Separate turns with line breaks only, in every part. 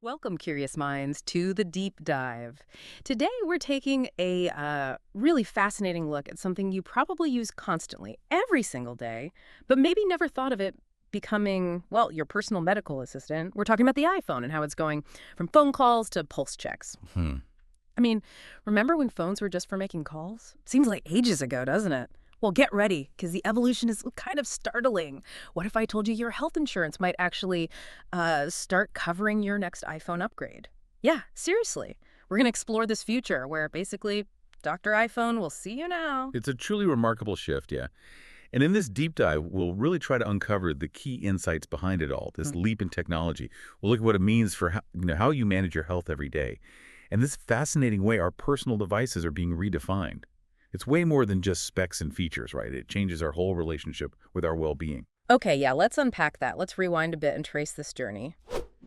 Welcome, curious minds, to the deep dive. Today, we're taking a really fascinating look at something you probably use constantly, every single day, but maybe never thought of it becoming, well, your personal medical assistant. We're talking about the iPhone and how it's going from phone calls to pulse checks.
Hmm.
I mean, remember when phones were just for making calls? Seems like ages ago, doesn't it? Well, get ready, because the evolution is kind of startling. What if I told you your health insurance might actually start covering your next iPhone upgrade? Yeah, seriously. We're going to explore this future where basically Dr. iPhone will see you now.
It's a truly remarkable shift, yeah. And in this deep dive, we'll really try to uncover the key insights behind it all, this leap in technology. We'll look at what it means for how you manage your health every day. And this fascinating way our personal devices are being redefined. It's way more than just specs and features, right? It changes our whole relationship with our well-being.
Okay, yeah, let's unpack that. Let's rewind a bit and trace this journey.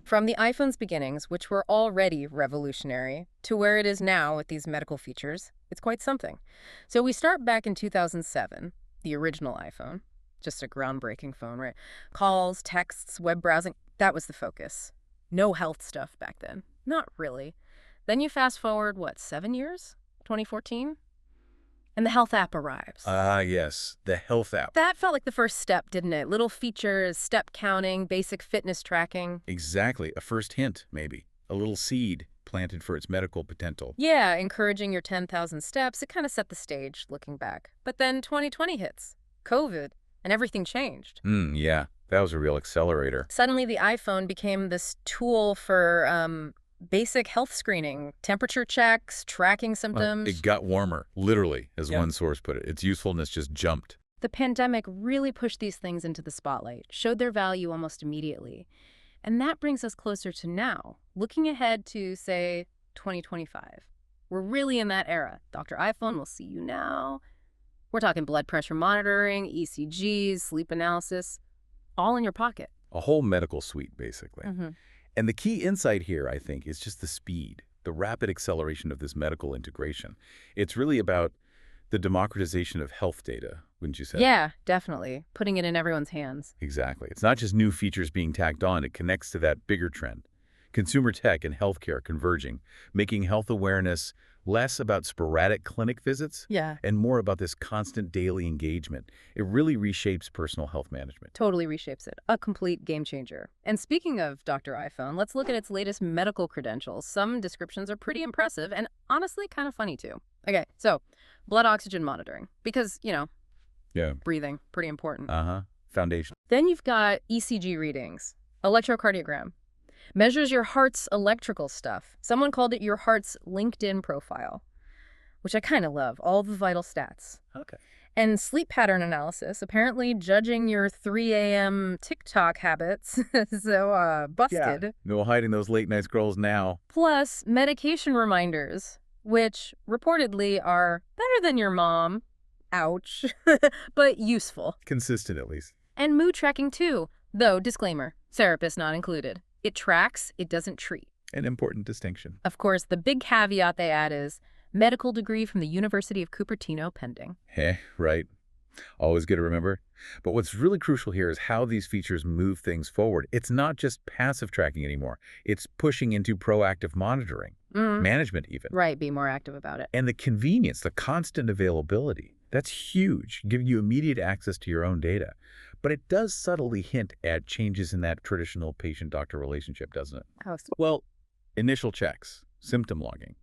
From the iPhone's beginnings, which were already revolutionary, to where it is now with these medical features, it's quite something. So we start back in 2007, the original iPhone, just a groundbreaking phone, right? Calls, texts, web browsing, that was the focus. No health stuff back then. Not really. Then you fast forward, what, 7 years? 2014? And the health app arrives.
Ah, yes, the health app.
That felt like the first step, didn't it? Little features, step counting, basic fitness tracking.
Exactly, a first hint, maybe. A little seed planted for its medical potential.
Yeah, encouraging your 10,000 steps. It kind of set the stage, looking back. But then 2020 hits. COVID. And everything changed.
Yeah, that was a real accelerator.
Suddenly, the iPhone became this tool for basic health screening, temperature checks, tracking symptoms.
It got warmer, literally, as
Yeah.
one source put it. Its usefulness just jumped.
The pandemic really pushed these things into the spotlight, showed their value almost immediately. And that brings us closer to now, looking ahead to, say, 2025. We're really in that era. Dr. iPhone will see you now. We're talking blood pressure monitoring, ECGs, sleep analysis, all in your pocket.
A whole medical suite, basically.
Mm-hmm.
And the key insight here, I think, is just the speed, the rapid acceleration of this medical integration. It's really about the democratization of health data, wouldn't you say?
Yeah, definitely. Putting it in everyone's hands.
Exactly. It's not just new features being tacked on. It connects to that bigger trend. Consumer tech and healthcare converging, making health awareness less about sporadic clinic visits
Yeah.
and more about this constant daily engagement. It really reshapes personal health management.
Totally reshapes it. A complete game changer. And speaking of Dr. iPhone, let's look at its latest medical credentials. Some descriptions are pretty impressive and honestly kind of funny too. Okay, so blood oxygen monitoring, because,
Yeah.
breathing, pretty important.
Foundation.
Then you've got ECG readings, electrocardiogram. Measures your heart's electrical stuff. Someone called it your heart's LinkedIn profile, which I kind of love, all the vital stats.
Okay.
And sleep pattern analysis, apparently judging your 3 a.m. TikTok habits. So, busted.
Yeah. No hiding those late night scrolls now.
Plus, medication reminders, which reportedly are better than your mom. Ouch. But useful.
Consistent, at least.
And mood tracking, too. Though, disclaimer, therapist not included. It tracks, it doesn't treat.
An important distinction.
Of course, the big caveat they add is medical degree from the University of Cupertino pending.
Right. Always good to remember. But what's really crucial here is how these features move things forward. It's not just passive tracking anymore. It's pushing into proactive monitoring, management even.
Right, be more active about it.
And the convenience, the constant availability, that's huge, giving you immediate access to your own data. But it does subtly hint at changes in that traditional patient-doctor relationship, doesn't it?
Oh,
Well, initial checks, symptom logging.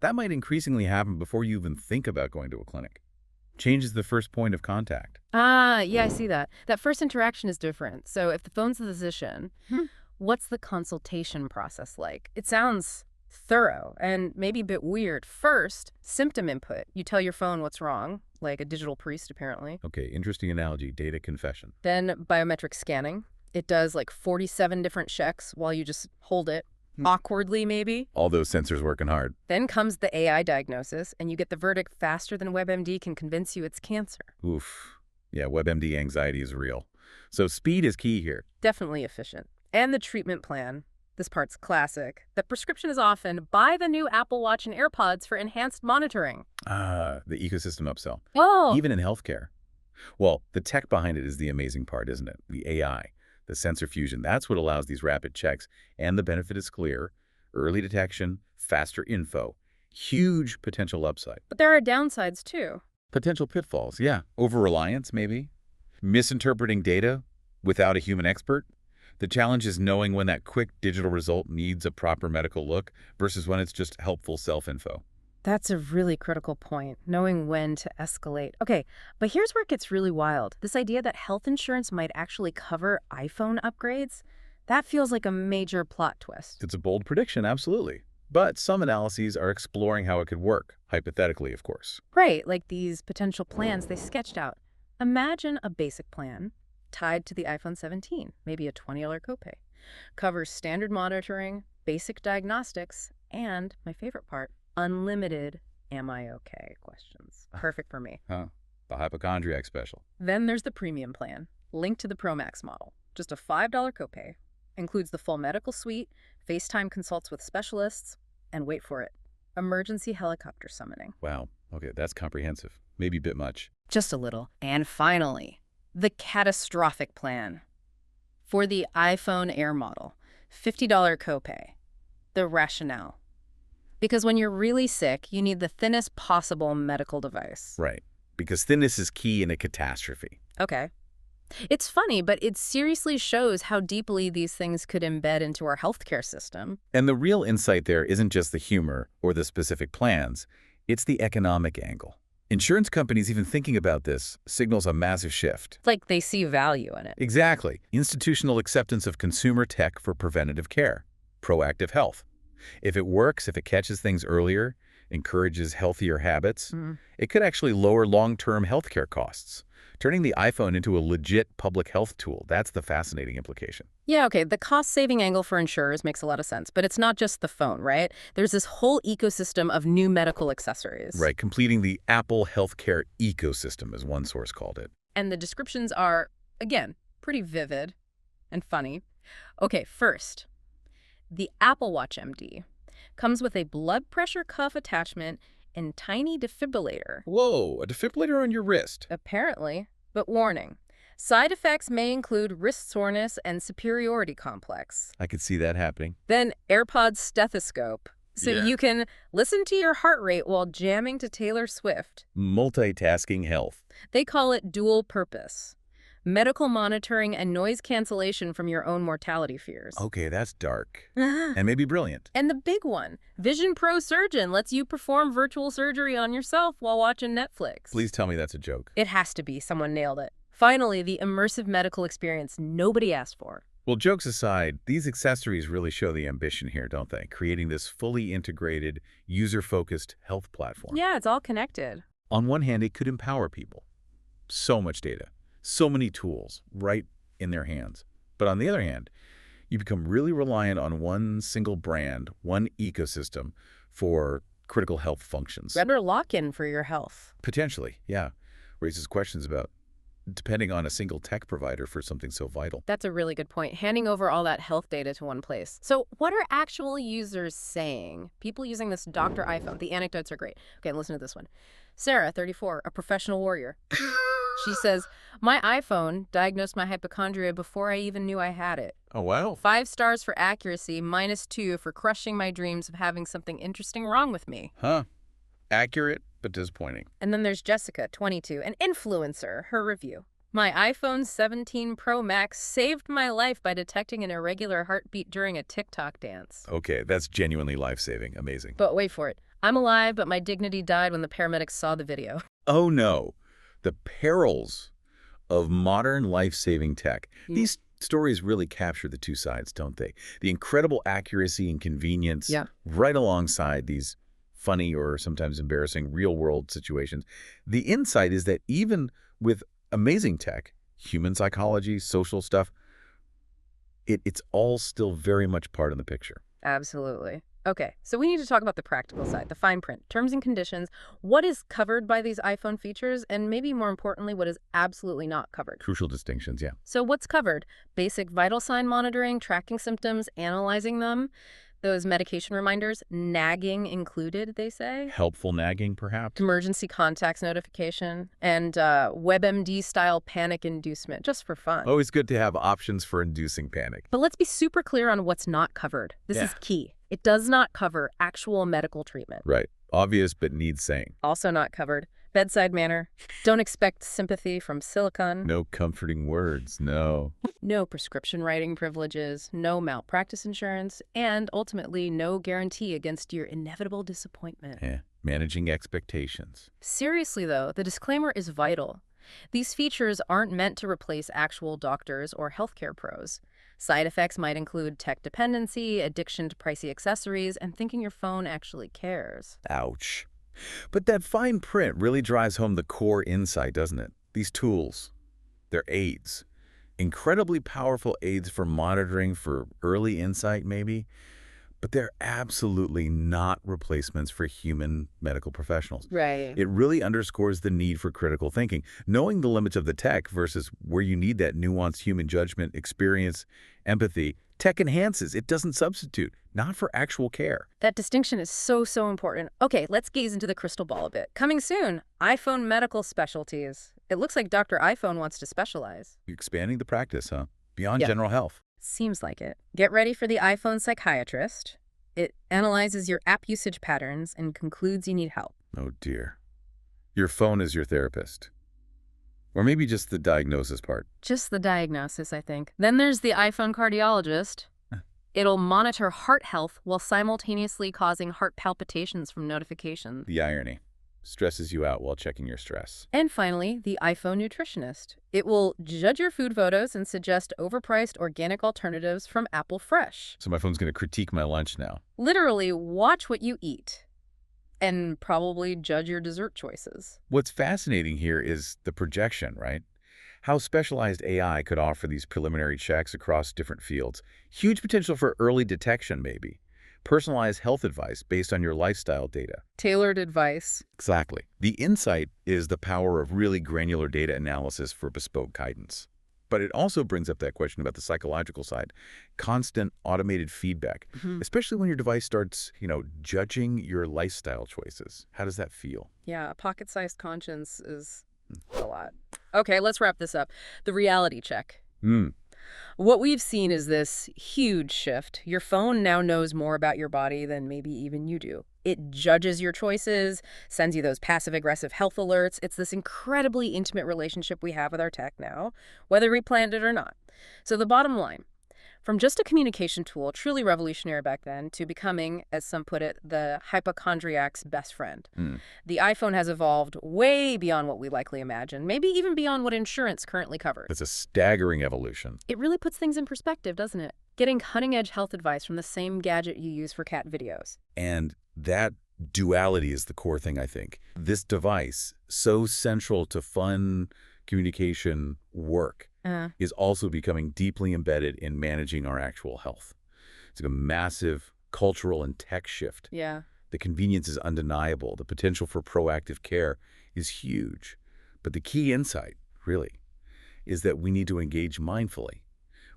That might increasingly happen before you even think about going to a clinic. Changes the first point of contact.
yeah, I see that. That first interaction is different. So if the phone's the physician, what's the consultation process like? It sounds thorough and maybe a bit weird. First, symptom input. You tell your phone what's wrong, like a digital priest, apparently.
Okay, interesting analogy, data confession.
Then biometric scanning. It does like 47 different checks while you just hold it, awkwardly maybe.
All those sensors working hard.
Then comes the AI diagnosis, and you get the verdict faster than WebMD can convince you it's cancer.
Oof. Yeah, WebMD anxiety is real. So speed is key here.
Definitely efficient. And the treatment plan. This part's classic. The prescription is often, buy the new Apple Watch and AirPods for enhanced monitoring.
The ecosystem upsell.
Oh!
Even in healthcare. Well, the tech behind it is the amazing part, isn't it? The AI. The sensor fusion, that's what allows these rapid checks. And the benefit is clear. Early detection, faster info. Huge potential upside.
But there are downsides too.
Potential pitfalls, yeah. Over-reliance, maybe. Misinterpreting data without a human expert. The challenge is knowing when that quick digital result needs a proper medical look versus when it's just helpful self-info.
That's a really critical point, knowing when to escalate. Okay, but here's where it gets really wild. This idea that health insurance might actually cover iPhone upgrades, that feels like a major plot twist.
It's a bold prediction, absolutely. But some analyses are exploring how it could work, hypothetically, of course.
Right, like these potential plans they sketched out. Imagine a basic plan tied to the iPhone 17, maybe a $20 copay. Covers standard monitoring, basic diagnostics, and, my favorite part, unlimited "am I okay" questions. Perfect for me.
Huh. The hypochondriac special.
Then there's the premium plan, linked to the Pro Max model. Just a $5 copay. Includes the full medical suite, FaceTime consults with specialists, and wait for it, emergency helicopter summoning.
Wow. Okay, that's comprehensive. Maybe a bit much.
Just a little. And finally, the catastrophic plan. For the iPhone Air model, $50 copay. The rationale. Because when you're really sick, you need the thinnest possible medical device.
Right. Because thinness is key in a catastrophe.
Okay. It's funny, but it seriously shows how deeply these things could embed into our healthcare system.
And the real insight there isn't just the humor or the specific plans, it's the economic angle. Insurance companies even thinking about this signals a massive shift.
Like they see value in it.
Exactly. Institutional acceptance of consumer tech for preventative care, proactive health. If it works, if it catches things earlier, encourages healthier habits, it could actually lower long-term healthcare costs. Turning the iPhone into a legit public health tool, that's the fascinating implication.
Yeah, okay, the cost-saving angle for insurers makes a lot of sense, but it's not just the phone, right? There's this whole ecosystem of new medical accessories.
Right, completing the Apple healthcare ecosystem, as one source called it.
And the descriptions are, again, pretty vivid and funny. Okay, first, the Apple Watch MD comes with a blood pressure cuff attachment and tiny defibrillator.
Whoa, a defibrillator on your wrist.
Apparently, but warning. Side effects may include wrist soreness and superiority complex.
I could see that happening.
Then AirPods stethoscope, so you can listen to your heart rate while jamming to Taylor Swift.
Multitasking health.
They call it dual purpose. Medical monitoring and noise cancellation from your own mortality fears.
Okay, that's dark. And maybe brilliant.
And the big one, Vision Pro Surgeon lets you perform virtual surgery on yourself while watching Netflix.
Please tell me that's a joke.
It has to be. Someone nailed it. Finally, the immersive medical experience nobody asked for.
Well, jokes aside, these accessories really show the ambition here, don't they? Creating this fully integrated, user-focused health platform.
Yeah, it's all connected.
On one hand, it could empower people. So much data, so many tools right in their hands. But on the other hand, you become really reliant on one single brand, one ecosystem for critical health functions.
Better lock-in for your health.
Potentially, yeah. Raises questions about depending on a single tech provider for something so vital.
That's a really good point. Handing over all that health data to one place. So what are actual users saying? People using this Dr. iPhone. The anecdotes are great. Okay, listen to this one. Sarah, 34, a professional warrior. She says, my iPhone diagnosed my hypochondria before I even knew I had it.
Oh, wow.
5 stars for accuracy, -2 for crushing my dreams of having something interesting wrong with me.
Huh. Accurate, but disappointing.
And then there's Jessica, 22, an influencer, her review. My iPhone 17 Pro Max saved my life by detecting an irregular heartbeat during a TikTok dance.
Okay, that's genuinely life-saving. Amazing.
But wait for it. I'm alive, but my dignity died when the paramedics saw the video.
Oh, no. The perils of modern life-saving tech. These stories really capture the two sides, don't they? The incredible accuracy and convenience right alongside these funny or sometimes embarrassing real-world situations. The insight is that even with amazing tech, human psychology, social stuff, it's all still very much part of the picture.
Absolutely. Okay, so we need to talk about the practical side, the fine print, terms and conditions, what is covered by these iPhone features, and maybe more importantly, what is absolutely not covered.
Crucial distinctions, yeah.
So what's covered? Basic vital sign monitoring, tracking symptoms, analyzing them. Those medication reminders, nagging included, they say.
Helpful nagging, perhaps?
Emergency contacts notification, and WebMD-style panic inducement, just for fun.
Always good to have options for inducing panic.
But let's be super clear on what's not covered. This
Yeah.
is key. It does not cover actual medical treatment.
Right. Obvious, but needs saying.
Also not covered. Bedside manner. Don't expect sympathy from silicone.
No comforting words, no.
No prescription writing privileges. No malpractice insurance. And ultimately, no guarantee against your inevitable disappointment.
Yeah. Managing expectations.
Seriously, though, the disclaimer is vital. These features aren't meant to replace actual doctors or healthcare pros. Side effects might include tech dependency, addiction to pricey accessories, and thinking your phone actually cares.
Ouch. But that fine print really drives home the core insight, doesn't it? These tools, they're aids. Incredibly powerful aids for monitoring, for early insight maybe, but they're absolutely not replacements for human medical professionals.
Right.
It really underscores the need for critical thinking, knowing the limits of the tech versus where you need that nuanced human judgment, experience, empathy. Tech enhances, it doesn't substitute, not for actual care.
That distinction is so, so important. Okay, let's gaze into the crystal ball a bit. Coming soon, iPhone medical specialties. It looks like Dr. iPhone wants to specialize.
Expanding the practice, huh? Beyond
Yeah.
general health.
Seems like it. Get ready for the iPhone psychiatrist. It analyzes your app usage patterns and concludes you need help.
Oh dear. Your phone is your therapist. Or maybe just the diagnosis part.
Just the diagnosis, I think. Then there's the iPhone cardiologist. It'll monitor heart health while simultaneously causing heart palpitations from notifications.
The irony. Stresses you out while checking your stress.
And finally, the iPhone nutritionist. It will judge your food photos and suggest overpriced organic alternatives from Apple Fresh.
So my phone's going to critique my lunch now.
Literally, watch what you eat. And probably judge your dessert choices.
What's fascinating here is the projection, right? How specialized AI could offer these preliminary checks across different fields. Huge potential for early detection, maybe. Personalized health advice based on your lifestyle data.
Tailored advice.
Exactly. The insight is the power of really granular data analysis for bespoke guidance. But it also brings up that question about the psychological side. Constant automated feedback, especially when your device starts, judging your lifestyle choices. How does that feel?
Yeah, a pocket-sized conscience is a lot. Okay, let's wrap this up. The reality check. What we've seen is this huge shift. Your phone now knows more about your body than maybe even you do. It judges your choices, sends you those passive-aggressive health alerts. It's this incredibly intimate relationship we have with our tech now, whether we planned it or not. So the bottom line, from just a communication tool, truly revolutionary back then, to becoming, as some put it, the hypochondriac's best friend. The iPhone has evolved way beyond what we likely imagined, maybe even beyond what insurance currently covers.
It's a staggering evolution.
It really puts things in perspective, doesn't it? Getting cutting-edge health advice from the same gadget you use for cat videos.
And that duality is the core thing, I think. This device, so central to fun communication work, is also becoming deeply embedded in managing our actual health. It's like a massive cultural and tech shift.
Yeah.
The convenience is undeniable. The potential for proactive care is huge. But the key insight, really, is that we need to engage mindfully.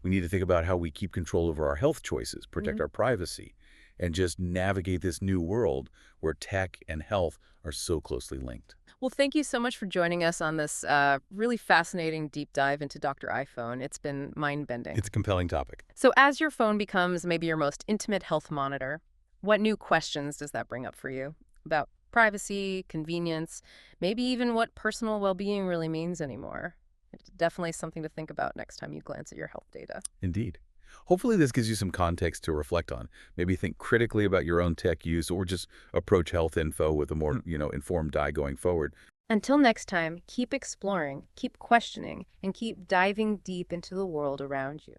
We need to think about how we keep control over our health choices, protect our privacy, and just navigate this new world where tech and health are so closely linked.
Well, thank you so much for joining us on this really fascinating deep dive into Dr. iPhone. It's been mind-bending.
It's a compelling topic.
So as your phone becomes maybe your most intimate health monitor, what new questions does that bring up for you about privacy, convenience, maybe even what personal well-being really means anymore? It's definitely something to think about next time you glance at your health data.
Indeed. Hopefully this gives you some context to reflect on. Maybe think critically about your own tech use or just approach health info with a more, informed eye going forward.
Until next time, keep exploring, keep questioning, and keep diving deep into the world around you.